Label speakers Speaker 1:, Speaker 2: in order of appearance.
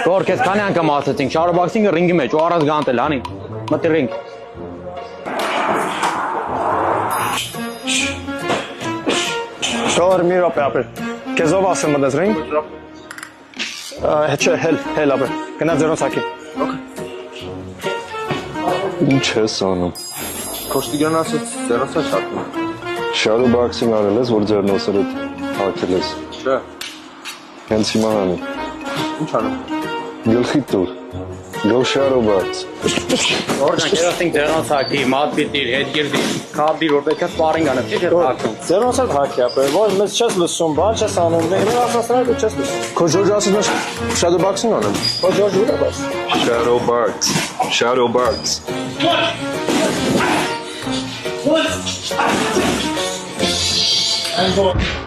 Speaker 1: Գոր, քեզ քանի անգամ ասացինք, շարոբաքսինգը ռինգի մեջ, ու առած գանտել, անի, մտի ռինգ։
Speaker 2: Գոր մի րոպե ապրել, քեզ ով ասեմ մտես ռինգ։ Չէ, հել ապրել, գնա ձերոց հակի։
Speaker 3: Ինչ ես անում։
Speaker 4: Կոշտիգան ասաց, ձեռնոցը շարքում։
Speaker 3: Shadow boxing արել ես, որ ձեռնոցերը հակել ես։
Speaker 4: Չէ։
Speaker 3: Հենց հիմա անի։
Speaker 4: Ինչ անում։
Speaker 3: Գլխի տուր։ Go shadow box։
Speaker 1: Գորջան, քեզ ասենք ձեռնոց հակի, մատ պիտիր, հետ գիրդի, կապդիր, որտեղ քեզ պարինգ անեմ, չի քեզ հակում։
Speaker 2: Ձերոց էլ հակի ապրել, որ մեզ չես լսում, բան չես անում, մեր ասացրել դու չես լսում։
Speaker 4: Քո Ժորժը ասաց ես shadow boxing անեմ։
Speaker 2: Քո Ժորժը ուր է բաց։
Speaker 3: Shadow box։ Shadow box։
Speaker 5: And